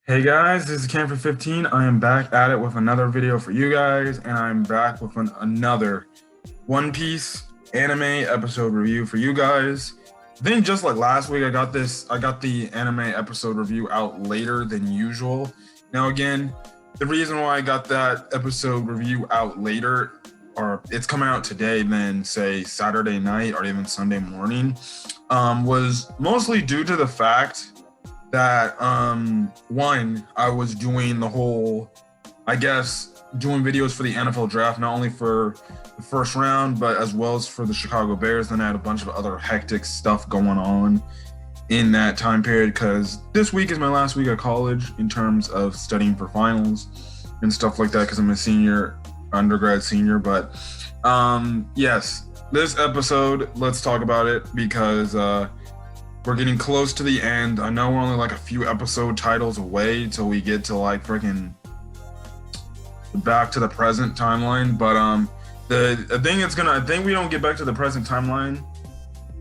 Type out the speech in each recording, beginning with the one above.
Hey guys, this is Cam for 15. I am back at it with another video for you guys, and I'm back with another One Piece anime episode review for you guys. I think just like last week, I got the anime episode review out later than usual. Now again, the reason why I got that episode review out later, or it's coming out today than say Saturday night or even Sunday morning, was mostly due to the fact that one, I was doing the whole, I guess, doing videos for the NFL draft, not only for the first round, but as well as for the Chicago Bears. Then I had a bunch of other hectic stuff going on in that time period because this week is my last week of college in terms of studying for finals and stuff like that because I'm a senior, undergrad senior. But yes, this episode, let's talk about it because we're getting close to the end. I know we're only like a few episode titles away till we get to like freaking back to the present timeline. But the thing it's gonna, I think we don't get back to the present timeline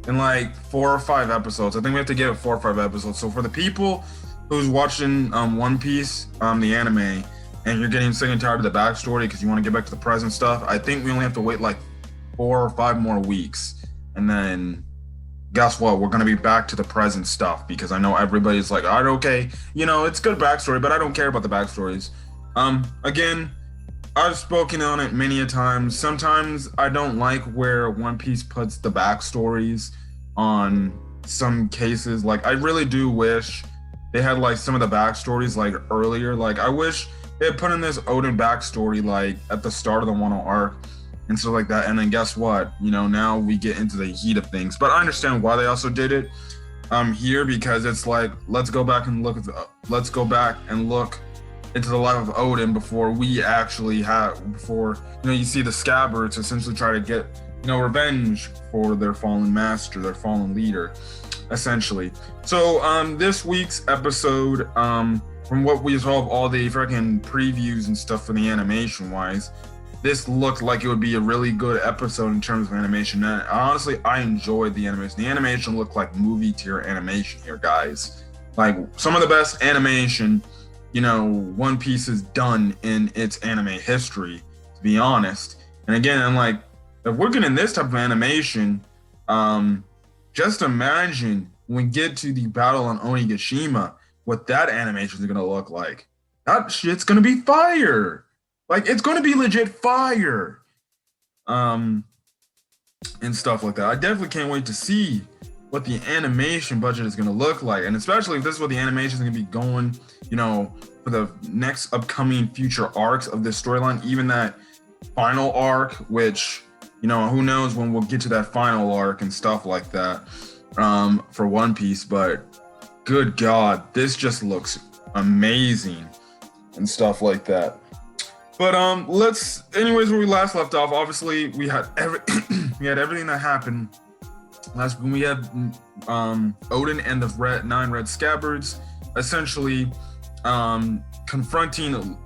in like 4 or 5 episodes. I think we have to get it 4 or 5 episodes. So for the people who's watching One Piece, the anime, and you're getting sick and tired of the backstory because you want to get back to the present stuff, I think we only have to wait like 4 or 5 more weeks, and then guess what? We're gonna be back to the present stuff because I know everybody's like, all right, okay, you know, it's good backstory, but I don't care about the backstories. Again, I've spoken on it many a times. Sometimes I don't like where One Piece puts the backstories on some cases. Like, I really do wish they had like some of the backstories like earlier. Like, I wish they had put in this Oden backstory like at the start of the Wano arc and stuff like that. And then guess what? You know, now we get into the heat of things. But I understand why they also did it here because it's like, let's go back and look into the life of Oden before we actually before, you know, you see the scabbards essentially try to get, you know, revenge for their fallen master, their fallen leader, essentially. So this week's episode, from what we saw of all the freaking previews and stuff for the animation wise, this looked like it would be a really good episode in terms of animation. And honestly, I enjoyed the animation. The animation looked like movie tier animation here, guys. Like some of the best animation, you know, One Piece has done in its anime history, to be honest. And again, I'm like, if we're getting this type of animation, just imagine when we get to the battle on Onigashima, what that animation is gonna look like. That shit's gonna be fire. Like, it's going to be legit fire, and stuff like that. I definitely can't wait to see what the animation budget is going to look like, and especially if this is what the animation is going to be going, you know, for the next upcoming future arcs of this storyline, even that final arc, which, you know, who knows when we'll get to that final arc and stuff like that, for One Piece. But good God, this just looks amazing and stuff like that. But anyways, where we last left off, obviously we had we had everything that happened last when we had Oden and the 9 red scabbards essentially confronting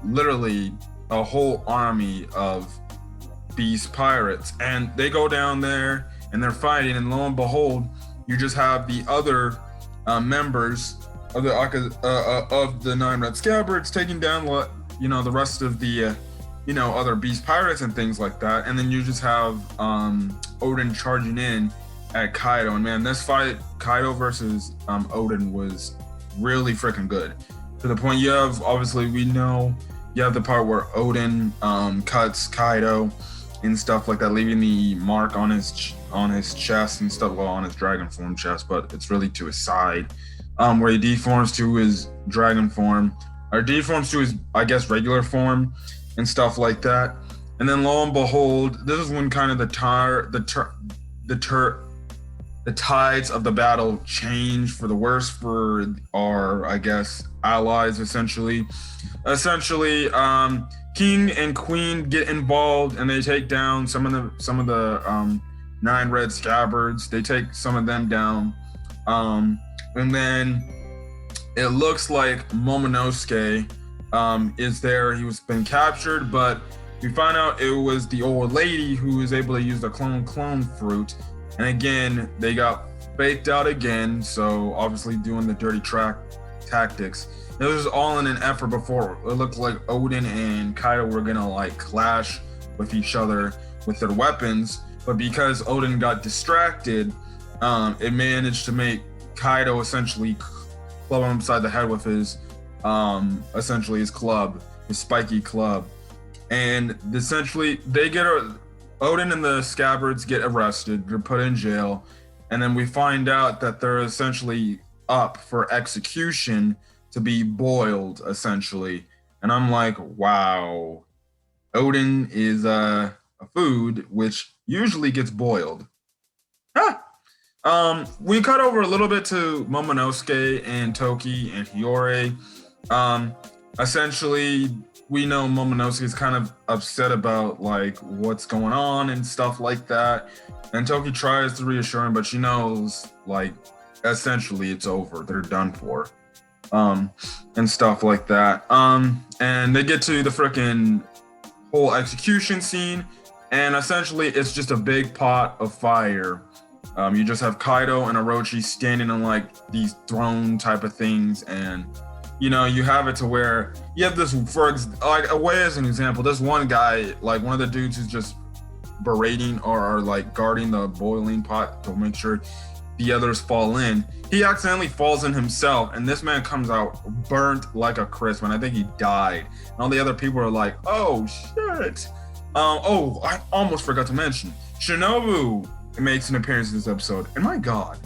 literally a whole army of beast pirates, and they go down there and they're fighting, and lo and behold, you just have the other members of the 9 red scabbards taking down the rest of the other beast pirates and things like that. And then you just have Oden charging in at Kaido, and man, this fight, Kaido versus Oden, was really freaking good, to the point you have, obviously we know, you have the part where Oden cuts Kaido and stuff like that, leaving the mark on his chest and stuff, well, on his dragon form chest, but it's really to his side, where he deforms to his dragon form, or deforms to his, I guess, regular form and stuff like that. And then lo and behold, this is when kind of the tides of the battle change for the worse for our, I guess, allies, essentially. King and Queen get involved and they take down some of the 9 red scabbards. They take some of them down. And then it looks like Momonosuke is there. He was been captured, but we find out it was the old lady who was able to use the clone fruit. And again, they got faked out again. So obviously doing the dirty tactics. It was all in an effort before it looked like Oden and Kaido were gonna like clash with each other with their weapons, but because Oden got distracted, it managed to make Kaido essentially club him upside the head with his essentially his club, his spiky club. And essentially they get Oden and the scabbards get arrested, they're put in jail, and then we find out that they're essentially up for execution to be boiled essentially. And I'm like, wow, Oden is a food which usually gets boiled. We cut over a little bit to Momonosuke and Toki and Hiyori. Essentially, we know Momonosuke is kind of upset about like what's going on and stuff like that. And Toki tries to reassure him, but she knows like essentially it's over. They're done for. And stuff like that. And they get to the freaking whole execution scene, and essentially it's just a big pot of fire. You just have Kaido and Orochi standing on like these throne type of things, and you know, you have it to where you have this, like away as an example, this one guy, like one of the dudes who's just berating or like guarding the boiling pot to make sure the others fall in. He accidentally falls in himself, and this man comes out burnt like a crisp, and I think he died. And all the other people are like, oh shit. I almost forgot to mention, Shinobu makes an appearance in this episode, and my god.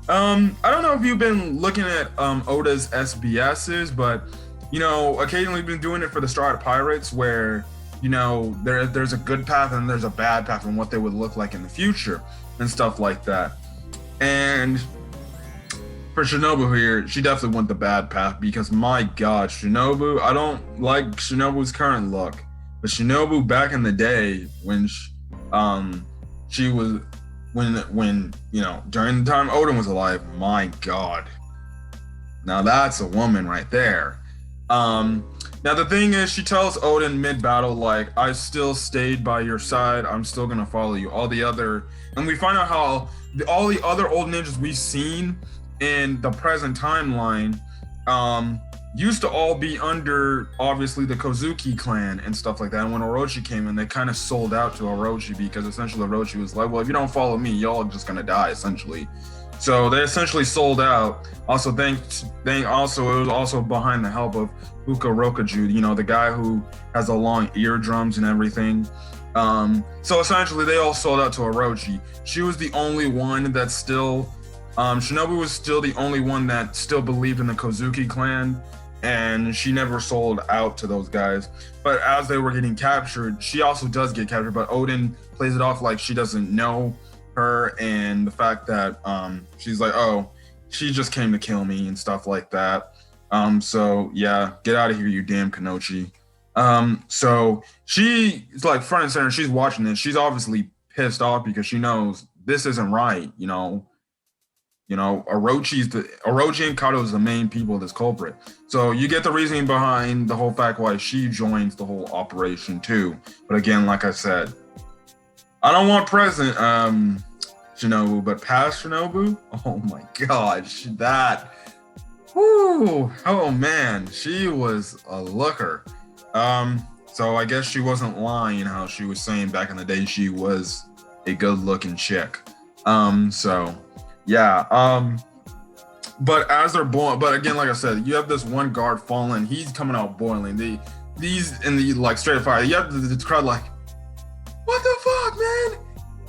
I don't know if you've been looking at Oda's SBSs, but you know, occasionally been doing it for the Starlight Pirates, where you know there's a good path and there's a bad path and what they would look like in the future and stuff like that. And for Shinobu here, she definitely went the bad path, because my god, Shinobu, I don't like Shinobu's current look, but Shinobu back in the day when she was when you know, during the time Oden was alive, my god, now that's a woman right there. Now the thing is, she tells Oden mid-battle, like, I still stayed by your side, I'm still gonna follow you. And we find out how all the other old ninjas we've seen in the present timeline used to all be under, obviously, the Kozuki clan and stuff like that. And when Orochi came in, they kind of sold out to Orochi, because essentially Orochi was like, well, if you don't follow me, y'all are just gonna die, essentially. So they essentially sold out. Also, it was also behind the help of Fukurokaju, you know, the guy who has the long eardrums and everything. So essentially they all sold out to Orochi. She was the only one that still, Shinobu was still the only one that still believed in the Kozuki clan, and she never sold out to those guys. But as they were getting captured, she also does get captured, but Oden plays it off like she doesn't know her, and the fact that she's like, oh, she just came to kill me and stuff like that. So yeah, get out of here, you damn Kanochi. So she's like front and center, she's watching this, she's obviously pissed off because she knows this isn't right, you know, Orochi and Kaido is the main people of this culprit. So you get the reasoning behind the whole fact why she joins the whole operation too. But again, like I said, I don't want present Shinobu, but past Shinobu, oh my god, oh man, she was a looker. So I guess she wasn't lying how she was saying back in the day she was a good looking chick. So yeah, but as they're boiling, but again, like I said, you have this one guard falling, he's coming out boiling. These in the like straight fire, you have the crowd like, what the fuck, man?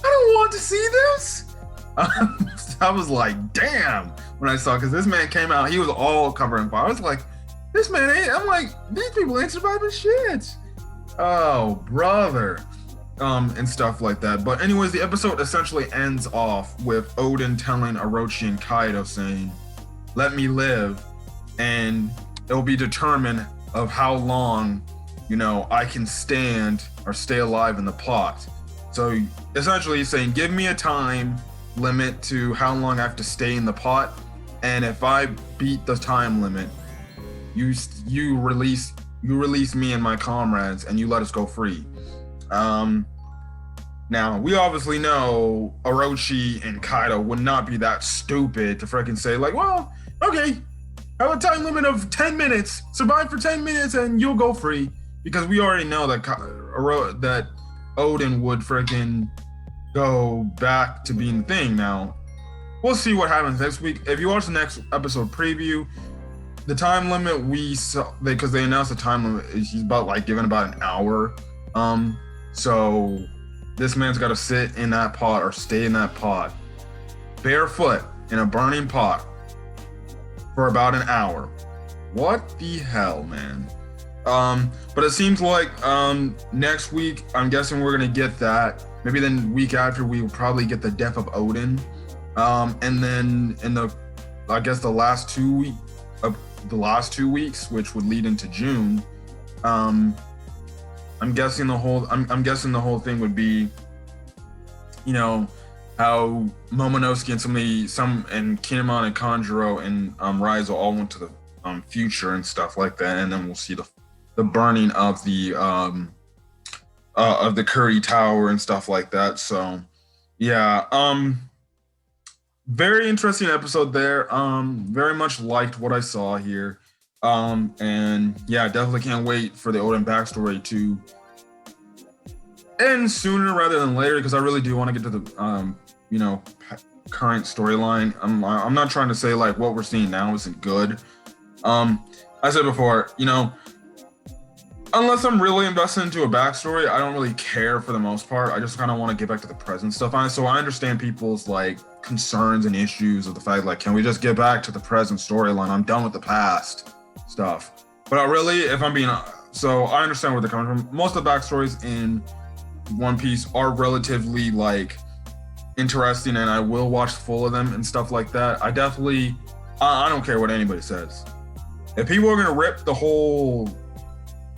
I don't want to see this. I was like, damn, when I saw, because this man came out, he was all covered in fire. I was like, this man ain't, I'm like, these people ain't surviving shit. Oh, brother. And stuff like that. But anyways, the episode essentially ends off with Oden telling Orochi and Kaido saying, let me live, and it'll be determined of how long, you know, I can stand or stay alive in the plot. So essentially he's saying, give me a time limit to how long I have to stay in the pot, and if I beat the time limit, you release me and my comrades, and you let us go free. Now we obviously know Orochi and Kaido would not be that stupid to freaking say like, well, okay, Have a time limit of 10 minutes. Survive for 10 minutes and you'll go free. Because we already know that that Oden would freaking go back to being the thing. Now, we'll see what happens next week. If you watch the next episode preview, the time limit we saw, because they announced the time limit, he's about like given about an hour. So this man's got to sit in that pot or stay in that pot, barefoot in a burning pot for about an hour. What the hell, man? But it seems like next week, I'm guessing we're gonna get that. Maybe then week after we will probably get the death of Oden. And then in I guess the last 2 weeks, which would lead into June, I'm guessing the whole thing would be, you know, how Momonosuke and Kinemon and Kanjuro and Raizo all went to the future and stuff like that, and then we'll see the burning of the Curry Tower and stuff like that. So yeah, very interesting episode there. Very much liked what I saw here. And yeah, definitely can't wait for the Oden backstory to end sooner rather than later, because I really do want to get to the current storyline. I'm not trying to say like what we're seeing now isn't good. I said before, unless I'm really invested into a backstory, I don't really care for the most part. I just kind of want to get back to the present stuff. So I understand people's like concerns and issues of the fact like, can we just get back to the present storyline? I'm done with the past stuff. But I understand where they're coming from. Most of the backstories in One Piece are relatively like interesting, and I will watch full of them and stuff like that. I don't care what anybody says. If people are gonna rip the whole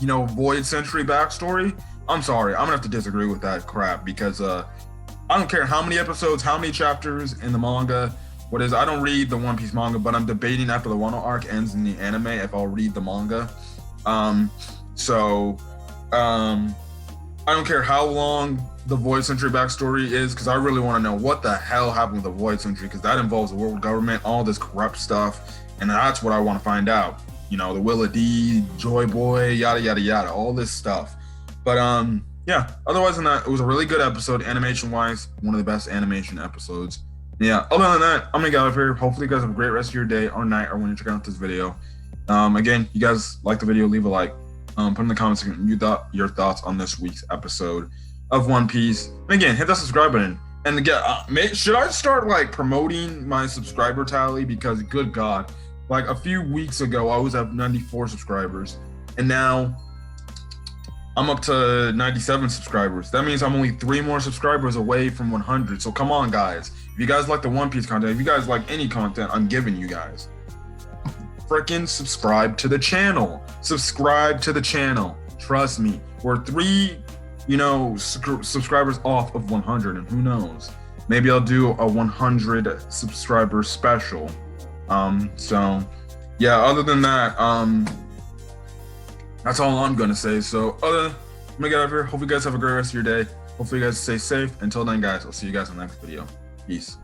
Void Century backstory, I'm sorry, I'm gonna have to disagree with that crap, because I don't care how many episodes, how many chapters in the manga. I don't read the One Piece manga, but I'm debating after the Wano arc ends in the anime if I'll read the manga. I don't care how long the Void Century backstory is, because I really want to know what the hell happened with the Void Century, because that involves the world government, all this corrupt stuff, and that's what I want to find out. The Willa D, Joy Boy, yada yada yada, all this stuff. But yeah, otherwise than that, it was a really good episode, animation wise, one of the best animation episodes. Yeah, other than that, I'm gonna get out of here. Hopefully you guys have a great rest of your day or night, or when you're checking out this video. Again, you guys like the video, leave a like. Put in the comments your thoughts on this week's episode of One Piece. And again, hit that subscribe button. And again, should I start like promoting my subscriber tally? Because good God, like a few weeks ago, I was at 94 subscribers, and now I'm up to 97 subscribers. That means I'm only 3 more subscribers away from 100. So come on, guys. If you guys like the One Piece content, if you guys like any content I'm giving you guys, freaking subscribe to the channel. Subscribe to the channel. Trust me, we're 3 subscribers off of 100, and who knows, maybe I'll do a 100 subscriber special. So yeah, other than that, that's all I'm gonna say. So I'm gonna get out of here. Hope you guys have a great rest of your day. Hopefully you guys stay safe. Until then, guys, I'll see you guys in the next video. Peace.